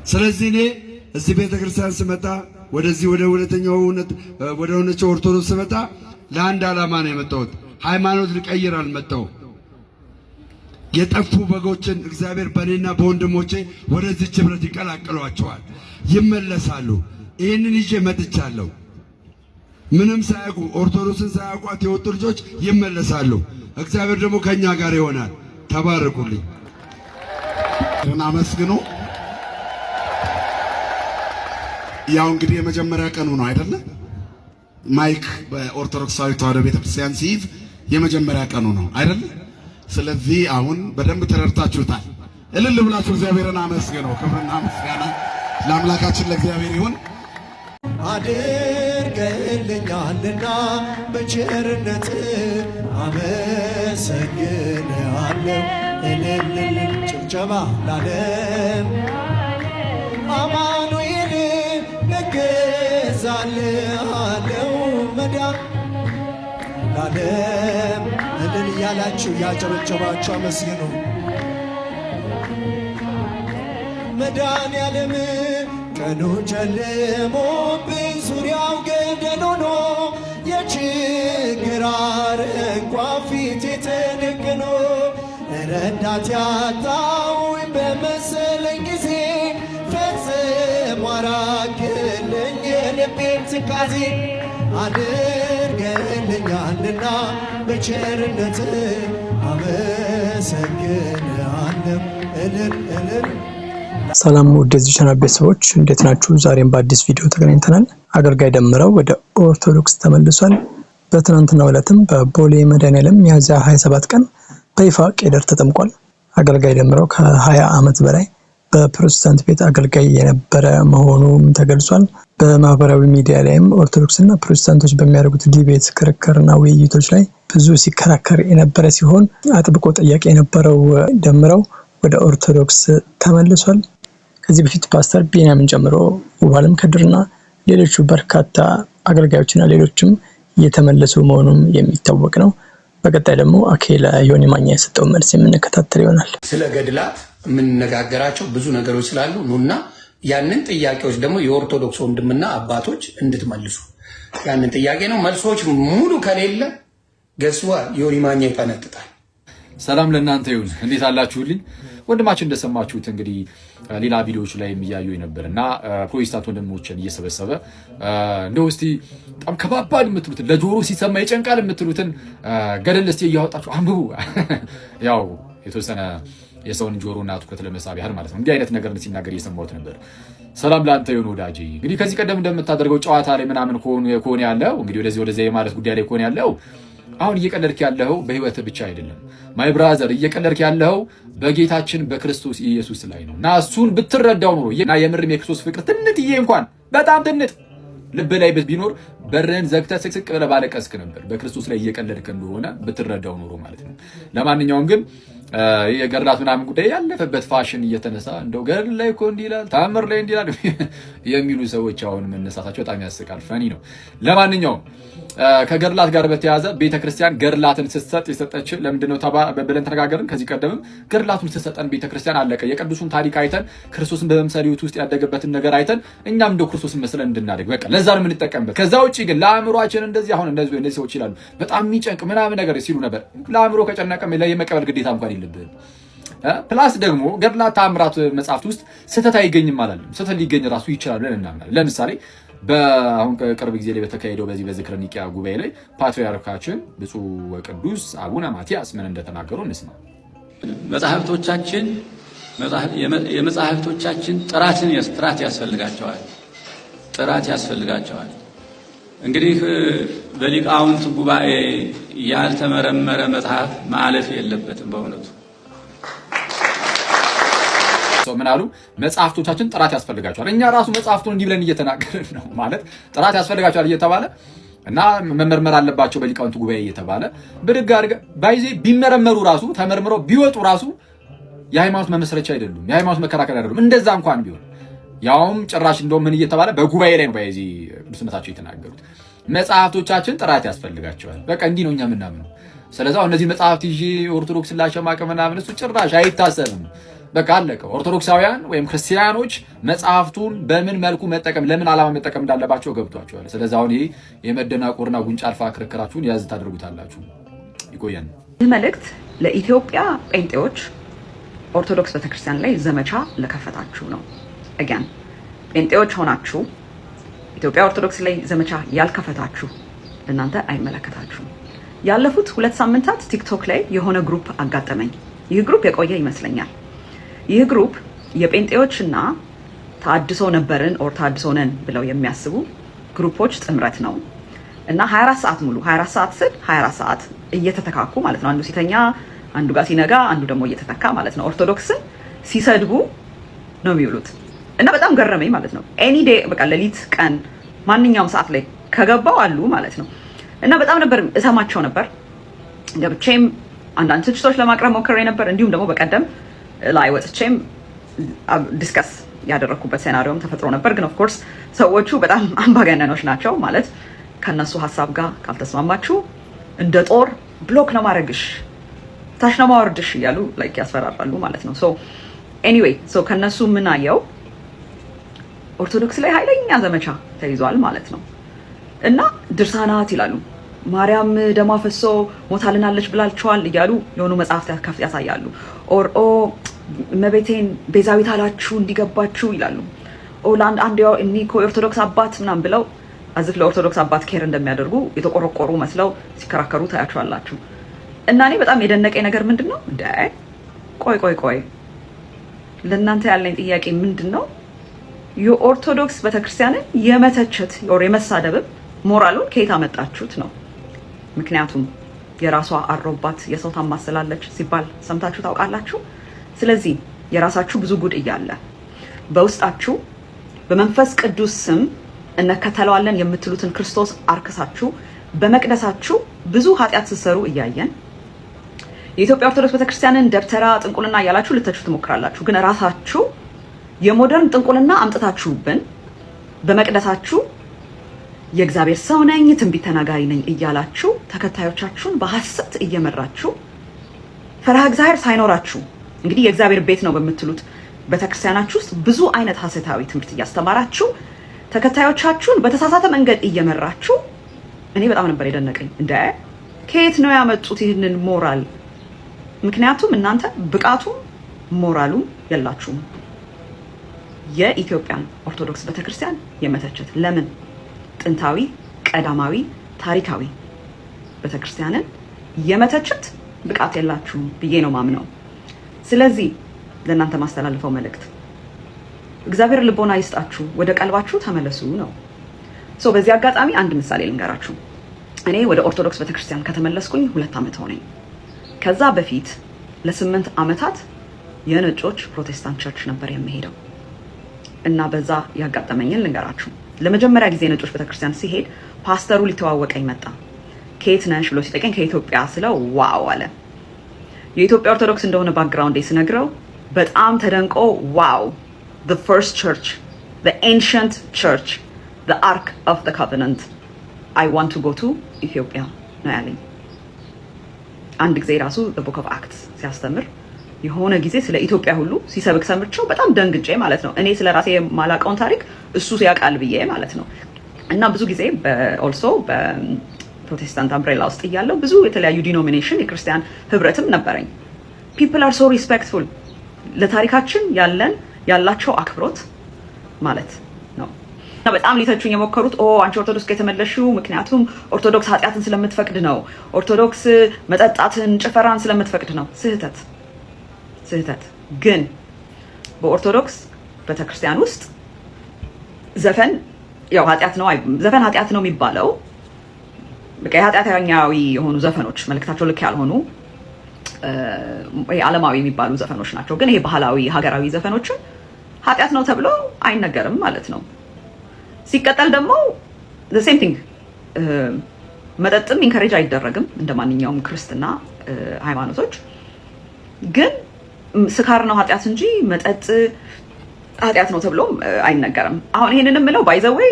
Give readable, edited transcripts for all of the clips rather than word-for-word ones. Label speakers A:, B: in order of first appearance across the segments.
A: ስለዚህ እኔ እዚህ ቤተክርስቲያን ስመጣ ወደዚህ ወደ ሆነችው ኦርቶዶክስ ስመጣ ለአንድ ዓላማ ነው የመጣሁት። ሃይማኖት ልቀይር አልመጣሁም። የጠፉ በጎችን እግዚአብሔር በእኔና በወንድሞቼ ወደዚህ ህብረት ይቀላቅሏቸዋል፣ ይመለሳሉ። ይህንን ይዤ መጥቻለሁ። ምንም ሳያውቁ ኦርቶዶክስን ሳያውቋት የወጡ ልጆች ይመለሳሉ። እግዚአብሔር ደግሞ ከኛ ጋር ይሆናል። ተባረኩልኝ።
B: አመስግኑ። ያው እንግዲህ የመጀመሪያ ቀኑ ነው አይደለ? ማይክ በኦርቶዶክሳዊ ተዋሕዶ ቤተክርስቲያን ሲይዝ የመጀመሪያ ቀኑ ነው አይደለ? ስለዚህ አሁን በደንብ ተረድታችሁታል። እልል ብላችሁ እግዚአብሔርን አመስግኑ። ክብርና ምስጋና ለአምላካችን ለእግዚአብሔር ይሁን።
C: አድርገልኛልና በቸርነት አመሰግንሃለሁ። እልል ጭብጨባ ላለም አማኑኤል እገዛልሃለሁ። መዳን ላለም እልል እያላችሁ ያጨበጨባችሁ አመስግኑ። መድኃኔዓለም ቀኑ ጨልሞብኝ ዙሪያው ገደል ሆኖ የችግር አረንቋ ፊቴ ተደቅኖ ረዳት ያጣሁኝ በመሰለኝ ጊዜ ፈጽሞ አራቅልኝ የልቤን ትካዜ። አድርገልኛልና በቸርነት አመሰግንሃለሁ። እልል እልል።
D: ሰላም ወደዚህ ቻናል ቤተሰቦች እንዴት ናችሁ? ዛሬም በአዲስ ቪዲዮ ተገናኝተናል። አገልጋይ ደምረው ወደ ኦርቶዶክስ ተመልሷል። በትናንትናው ዕለትም በቦሌ መድኃኔዓለም ሚያዝያ 27 ቀን በይፋ ቄደር ተጠምቋል። አገልጋይ ደምረው ከ20 ዓመት በላይ በፕሮቴስታንት ቤት አገልጋይ የነበረ መሆኑም ተገልጿል። በማህበራዊ ሚዲያ ላይም ኦርቶዶክስና ፕሮቴስታንቶች በሚያደርጉት ዲቤት ክርክርና ውይይቶች ላይ ብዙ ሲከራከር የነበረ ሲሆን አጥብቆ ጥያቄ የነበረው ደምረው ወደ ኦርቶዶክስ ተመልሷል። ከዚህ በፊት ፓስተር ቢንያምን ጨምሮ ውባለም ከድርና ሌሎቹ በርካታ አገልጋዮችና ሌሎችም እየተመለሱ መሆኑም የሚታወቅ ነው። በቀጣይ ደግሞ አኬላ ዮኒ ማኛ የሰጠው መልስ የምንከታተል ይሆናል።
E: ስለ ገድላት የምንነጋገራቸው ብዙ ነገሮች ስላሉ ኑና ያንን ጥያቄዎች ደግሞ የኦርቶዶክስ ወንድምና አባቶች እንድትመልሱ ያንን ጥያቄ ነው። መልሶች ሙሉ ከሌለ ገስዋ ዮኒ ማኛ ይፈነጥጣል።
F: ሰላም ለእናንተ ይሁን። እንዴት አላችሁልኝ? ወንድማችን እንደሰማችሁት እንግዲህ ሌላ ቪዲዮዎች ላይ የሚያዩ ነበርና ፕሮቴስታንት ወንድሞችን እየሰበሰበ እንደው እስቲ በጣም ከባባድ የምትሉትን ለጆሮ ሲሰማ ይጨንቃል የምትሉትን ገደል እስቲ እያወጣችሁ አንብቡ። ያው የተወሰነ የሰውን ጆሮና ትኩረት ለመሳብ ያህል ማለት ነው። እንዲህ አይነት ነገር ሲናገር እየሰማሁት ነበር። ሰላም ለአንተ ይሁን ወዳጄ። እንግዲህ ከዚህ ቀደም እንደምታደርገው ጨዋታ ላይ ምናምን ከሆነ ያለው እንግዲህ ወደዚህ የማለት ጉዳይ ላይ ከሆነ ያለው አሁን እየቀለድክ ያለው በህይወት ብቻ አይደለም ማይ ብራዘር፣ እየቀለድክ ያለው በጌታችን በክርስቶስ ኢየሱስ ላይ ነው። እና እሱን ብትረዳው ኖሮ እና የምርም የክርስቶስ ፍቅር ትንጥዬ እንኳን በጣም ትንጥ ልብ ላይ ቢኖር በረን ዘግተህ ስቅስቅ ብለህ ባለቀስክ ነበር። በክርስቶስ ላይ እየቀለድክ እንደሆነ ብትረዳው ኖሮ ማለት ነው። ለማንኛውም ግን የገድላት ምናምን ጉዳይ ያለፈበት ፋሽን እየተነሳ እንደው ገድል ላይ እኮ እንዲህ ይላል ታምር ላይ እንዲህ ይላል የሚሉ ሰዎች አሁን መነሳታቸው በጣም ያስቃል። ፈኒ ነው። ለማንኛውም ከገድላት ጋር በተያያዘ ቤተክርስቲያን ገድላትን ስትሰጥ የሰጠች ለምንድነው ብለን ተነጋገርን። ከዚህ ቀደምም ገድላቱን ስትሰጠን ቤተክርስቲያን አለቀ የቅዱሱን ታሪክ አይተን ክርስቶስን በመምሰል ሕይወት ውስጥ ያደገበትን ነገር አይተን እኛም እንደው ክርስቶስን መስለን እንድናደግ በቃ ለዛ ነው የምንጠቀምበት። ከዛ ውጪ ግን ለአእምሯችን እንደዚህ አሁን እንደዚህ ሰዎች ይላሉ በጣም የሚጨንቅ ምናምን ነገር ሲሉ ነበር። ለአእምሮ ከጨነቀ የመቀበል ግዴታ እንኳን የለብህም። ፕላስ ደግሞ ገድላት ተአምራት መጽሐፍት ውስጥ ስህተት አይገኝም አላለም። ስህተት ሊገኝ ራሱ ይችላል ብለን እናምናለን። ለምሳሌ በአሁን ቅርብ ጊዜ ላይ በተካሄደው በዚህ በዝክረ ኒቂያ ጉባኤ ላይ ፓትርያርካችን ብፁዕ ወቅዱስ አቡነ ማትያስ ምን እንደተናገሩ እንስማ።
G: የመጽሐፍቶቻችን ጥራት ያስፈልጋቸዋል። እንግዲህ በሊቃውንት ጉባኤ ያልተመረመረ መጽሐፍ ማለፍ የለበትም። በእውነቱ
F: ምን አሉ? መጽሐፍቶቻችን ጥራት ያስፈልጋቸዋል። እኛ ራሱ መጽሐፍቱን እንዲህ ብለን እየተናገርን ነው ማለት ጥራት ያስፈልጋቸዋል እየተባለ እና መመርመር አለባቸው በሊቃውንት ጉባኤ እየተባለ ብድግ አድርገህ ባይዜ ቢመረመሩ ራሱ ተመርምረው ቢወጡ ራሱ የሃይማኖት መመስረቻ አይደሉም፣ የሃይማኖት መከራከሪያ አይደሉም። እንደዛ እንኳን ቢሆን ያውም ጭራሽ እንደው ምን እየተባለ በጉባኤ ላይ ነው ባይዜ ቅዱስነታቸው የተናገሩት መጽሐፍቶቻችን ጥራት ያስፈልጋቸዋል። በቃ እንዲህ ነው እኛ የምናምነው። ስለዚህ እነዚህ መጽሐፍት ይዤ ኦርቶዶክስ ላሸማቀ ምናምን እሱ ጭራሽ አይታሰብም። በቃ አለቀ። ኦርቶዶክሳውያን ወይም ክርስቲያኖች መጽሐፍቱን በምን መልኩ መጠቀም ለምን ዓላማ መጠቀም እንዳለባቸው ገብቷቸዋል። ስለዚህ አሁን ይሄ የመደናቆርና ጉንጫ አልፋ ክርክራችሁን ያዝ ታደርጉታላችሁ። ይቆየን።
H: ይህ መልእክት ለኢትዮጵያ ጴንጤዎች ኦርቶዶክስ ቤተክርስቲያን ላይ ዘመቻ ለከፈታችሁ ነው። አጋን ጴንጤዎች ሆናችሁ ኢትዮጵያ ኦርቶዶክስ ላይ ዘመቻ ያልከፈታችሁ ለእናንተ አይመለከታችሁም። ያለፉት 2 ሳምንታት ቲክቶክ ላይ የሆነ ግሩፕ አጋጠመኝ። ይህ ግሩፕ የቆየ ይመስለኛል። ይህ ግሩፕ የጴንጤዎችና ታድሶ ነበርን ኦር ታድሶ ነን ብለው የሚያስቡ ግሩፖች ጥምረት ነው እና 24 ሰዓት ሙሉ 24 ሰዓት ስል 24 ሰዓት እየተተካኩ ማለት ነው። አንዱ ሲተኛ አንዱ ጋር ሲነጋ አንዱ ደግሞ እየተተካ ማለት ነው። ኦርቶዶክስን ሲሰድቡ ነው የሚውሉት እና በጣም ገረመኝ ማለት ነው። ኤኒ ዴይ በቃ ሌሊት ቀን ማንኛውም ሰዓት ላይ ከገባው አሉ ማለት ነው እና በጣም ነበር እሰማቸው ነበር። ገብቼም አንዳንድ ትችቶች ለማቅረብ ሞክሬ ነበር። እንዲሁም ደግሞ በቀደም ላይ ወጥቼም ዲስከስ ያደረኩበት ሴናሪዮም ተፈጥሮ ነበር። ግን ኦፍ ኮርስ ሰዎቹ በጣም አምባገነኖች ናቸው ማለት ከነሱ ሀሳብ ጋር ካልተስማማችሁ እንደ ጦር ብሎክ ነው ማድረግሽ፣ ታች ነው ማወርድሽ እያሉ ላይክ ያስፈራራሉ ማለት ነው። ሶ ኤኒዌይ ሶ ከነሱ ምን አየው ኦርቶዶክስ ላይ ኃይለኛ ዘመቻ ተይዟል ማለት ነው እና ድርሳናት ይላሉ ማርያም ደማ ፈሶ ሞታልናለች ብላችኋል እያሉ የሆኑ መጽሐፍት ያሳያሉ። ኦር እመቤቴን ቤዛዊት አላችሁ እንዲገባችሁ ይላሉ። አንድ የኦርቶዶክስ አባት ምናምን ብለው አዝፍ ለኦርቶዶክስ አባት ኬር እንደሚያደርጉ የተቆረቆሩ መስለው ሲከራከሩ ታያችኋላችሁ። እና እኔ በጣም የደነቀኝ ነገር ምንድን ነው እንደ ቆይ ለእናንተ ያለኝ ጥያቄ ምንድን ነው የኦርቶዶክስ ቤተክርስቲያንን የመተቸት የመሳደብም ሞራሉን ከየት አመጣችሁት ነው? ምክንያቱም የራሷ አሮባት የሰው ታማስላለች ሲባል ሰምታችሁ ታውቃላችሁ። ስለዚህ የራሳችሁ ብዙ ጉድ እያለ በውስጣችሁ በመንፈስ ቅዱስ ስም እንከተለዋለን የምትሉትን ክርስቶስ አርክሳችሁ በመቅደሳችሁ ብዙ ኃጢአት ስትሰሩ እያየን የኢትዮጵያ ኦርቶዶክስ ቤተክርስቲያንን ደብተራ ጥንቁልና እያላችሁ ልተቹ ትሞክራላችሁ። ግን ራሳችሁ የሞደርን ጥንቁልና አምጥታችሁብን በመቅደሳችሁ የእግዚአብሔር ሰው ነኝ ትንቢት ተናጋሪ ነኝ እያላችሁ ተከታዮቻችሁን በሐሰት እየመራችሁ ፈርሃ እግዚአብሔር ሳይኖራችሁ እንግዲህ የእግዚአብሔር ቤት ነው በምትሉት ቤተክርስቲያናችሁ ውስጥ ብዙ አይነት ሐሰታዊ ትምህርት እያስተማራችሁ ተከታዮቻችሁን በተሳሳተ መንገድ እየመራችሁ እኔ በጣም ነበር የደነቀኝ። እንደ ከየት ነው ያመጡት ይህንን ሞራል? ምክንያቱም እናንተ ብቃቱም ሞራሉም የላችሁም የኢትዮጵያን ኦርቶዶክስ ቤተክርስቲያን የመተቸት። ለምን? ጥንታዊ ቀዳማዊ ታሪካዊ ቤተክርስቲያንን የመተቸት ብቃት የላችሁም ብዬ ነው ማምነው። ስለዚህ ለእናንተ ማስተላልፈው መልእክት እግዚአብሔር ልቦና ይስጣችሁ፣ ወደ ቀልባችሁ ተመለሱ ነው። በዚህ አጋጣሚ አንድ ምሳሌ ልንገራችሁ። እኔ ወደ ኦርቶዶክስ ቤተክርስቲያን ከተመለስኩኝ 2 ዓመት ሆነኝ። ከዛ በፊት ለ8 ዓመታት የነጮች ፕሮቴስታንት ቸርች ነበር የሚሄደው እና በዛ ያጋጠመኝን ልንገራችሁ። ለመጀመሪያ ጊዜ ነጮች ቤተክርስቲያን ሲሄድ ፓስተሩ ሊተዋወቀኝ መጣ። ከየት ነሽ ብሎ ሲጠይቀኝ ከኢትዮጵያ ስለው ዋው አለ። የኢትዮጵያ ኦርቶዶክስ እንደሆነ ባክግራውንድ ስነግረው በጣም ተደንቆ ዋው the first church, the ancient church, the Ark of the Covenant, I want to go to Ethiopia ነው ያለኝ። አንድ ጊዜ ራሱ the book of Acts ሲያስተምር የሆነ ጊዜ ስለ ኢትዮጵያ ሁሉ ሲሰብክ ሰምቼው በጣም ደንግጬ ማለት ነው። እኔ ስለ ራሴ የማላውቀውን ታሪክ እሱ ያውቃል ብዬ ማለት ነው። እና ብዙ ጊዜ also በፕሮቴስታንት አምብሬላ ውስጥ እያለው ብዙ የተለያዩ ዲኖሚኔሽን የክርስቲያን ህብረትም ነበረኝ። people are so respectful ለታሪካችን ያላቸው አክብሮት ማለት ነው። እና በጣም ሊተቹኝ የሞከሩት አንቺ ኦርቶዶክስ ከተመለሽው ምክንያቱም ኦርቶዶክስ ኃጢአትን ስለምትፈቅድ ነው፣ ኦርቶዶክስ መጠጣትን ጭፈራን ስለምትፈቅድ ነው። ስህተት። ግን በኦርቶዶክስ ቤተክርስቲያን ውስጥ ዘፈን ኃጢአት ነው የሚባለው በቃ የኃጢአተኛዊ የሆኑ ዘፈኖች መልእክታቸው ልክ ያልሆኑ ዓለማዊ የሚባሉ ዘፈኖች ናቸው። ግን ይሄ ባህላዊ ሀገራዊ ዘፈኖችን ኃጢአት ነው ተብሎ አይነገርም ማለት ነው። ሲቀጠል ደግሞ the same thing መጠጥም ኢንከሬጅ አይደረግም እንደ ማንኛውም ክርስትና ሃይማኖቶች። ግን ስካር ነው ኃጢአት እንጂ መጠጥ ኃጢአት ነው ተብሎ አይነገርም። አሁን ይሄንን የምለው ባይ ዘ ዌይ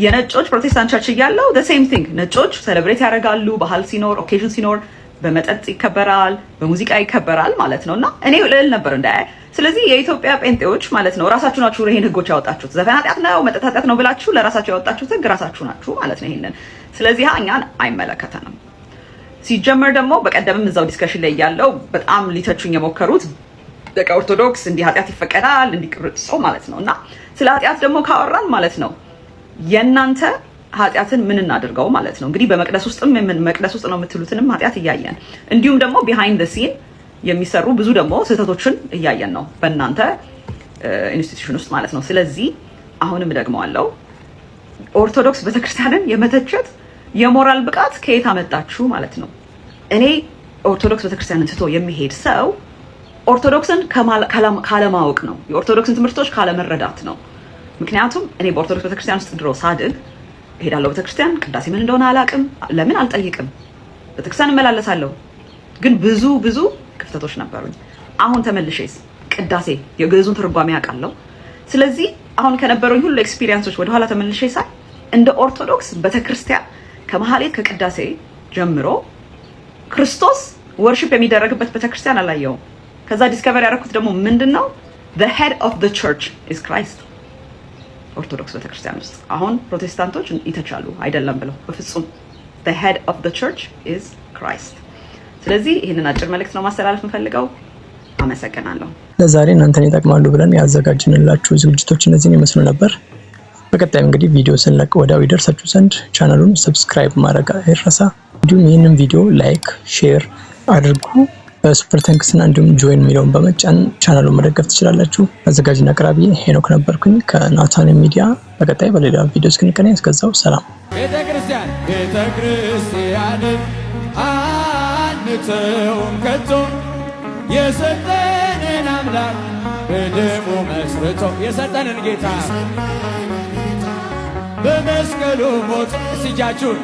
H: የነጮች ፕሮቴስታንት ቸርች እያለው the same thing ነጮች ሴሌብሬት ያደርጋሉ ባህል ሲኖር ኦኬዥን ሲኖር በመጠጥ ይከበራል፣ በሙዚቃ ይከበራል ማለት ነውና እኔ ልል ነበር እንዳይ። ስለዚህ የኢትዮጵያ ጴንጤዎች ማለት ነው ራሳችሁ ናችሁ ይሄን ህጎች ያወጣችሁት። ዘፈን ኃጢአት ነው፣ መጠጥ ኃጢአት ነው ብላችሁ ለራሳችሁ ያወጣችሁት ህግ ራሳችሁ ናችሁ ማለት ነው ይሄንን። ስለዚህ እኛን አይመለከተንም። ሲጀመር ደግሞ በቀደምም እዛው ዲስከሽን ላይ ያለው በጣም ሊተቹኝ የሞከሩት በቃ ኦርቶዶክስ እንዲህ ኃጢአት ይፈቀዳል እንዲቅርጾ ማለት ነውና ስለ ኃጢአት ደግሞ ካወራን ማለት ነው የእናንተ ኃጢአትን ምን እናድርገው ማለት ነው። እንግዲህ በመቅደስ ውስጥም መቅደስ ውስጥ ነው የምትሉትንም ኃጢአት እያየን እንዲሁም ደግሞ ቢሃይንድ ዘ ሲን የሚሰሩ ብዙ ደግሞ ስህተቶችን እያየን ነው በእናንተ ኢንስቲትዩሽን ውስጥ ማለት ነው። ስለዚህ አሁንም ደግሞ አለው ኦርቶዶክስ ቤተክርስቲያንን የመተቸት የሞራል ብቃት ከየት አመጣችሁ ማለት ነው። እኔ ኦርቶዶክስ ቤተክርስቲያንን ትቶ የሚሄድ ሰው ኦርቶዶክስን ካለማወቅ ነው፣ የኦርቶዶክስን ትምህርቶች ካለመረዳት ነው። ምክንያቱም እኔ በኦርቶዶክስ ቤተክርስቲያን ውስጥ ድሮ ሳድግ እሄዳለሁ ቤተክርስቲያን፣ ቅዳሴ ምን እንደሆነ አላቅም፣ ለምን አልጠይቅም፣ ቤተክርስቲያን እመላለሳለሁ፣ ግን ብዙ ክፍተቶች ነበሩኝ። አሁን ተመልሼስ ቅዳሴ የግዕዙን ትርጓሜ አውቃለሁ። ስለዚህ አሁን ከነበሩኝ ሁሉ ኤክስፒሪየንሶች ወደኋላ ተመልሼ ሳይ እንደ ኦርቶዶክስ ቤተክርስቲያን ከመሐሌት ከቅዳሴ ጀምሮ ክርስቶስ ወርሺፕ የሚደረግበት ቤተክርስቲያን አላየውም። ከዛ ዲስከቨር ያደረኩት ደግሞ ምንድነው the head of the church is Christ ኦርቶዶክስ ቤተክርስቲያን ውስጥ አሁን ፕሮቴስታንቶች ይተቻሉ አይደለም ብለው በፍጹም the head of the church is Christ። ስለዚህ ይህንን አጭር መልእክት ነው ማስተላለፍ የምፈልገው። አመሰግናለሁ።
D: ለዛሬ እናንተን ይጠቅማሉ ብለን ያዘጋጅንላችሁ ዝግጅቶች እነዚህን ይመስሉ ነበር። በቀጣይ እንግዲህ ቪዲዮ ስንለቅ ወዲያው ይደርሳችሁ ዘንድ ቻናሉን ሰብስክራይብ ማድረግ አይረሳ። እንዲሁም ይህንን ቪዲዮ ላይክ፣ ሼር አድርጉ። በሱፐር ታንክስና እንዲሁም ጆይን የሚለውን በመጫን ቻናሉን መደገፍ ትችላላችሁ። አዘጋጅና አቅራቢ ሄኖክ ነበርኩኝ ከናታን ሚዲያ። በቀጣይ በሌላ ቪዲዮ እስክንገናኝ እስከዛው ሰላም። ቤተክርስቲያን አንተውም ከቶ የሰጠንን አምላክ በደሙ መስርቶ የሰጠንን ጌታ በመስቀሉ ሞት እጃችሁን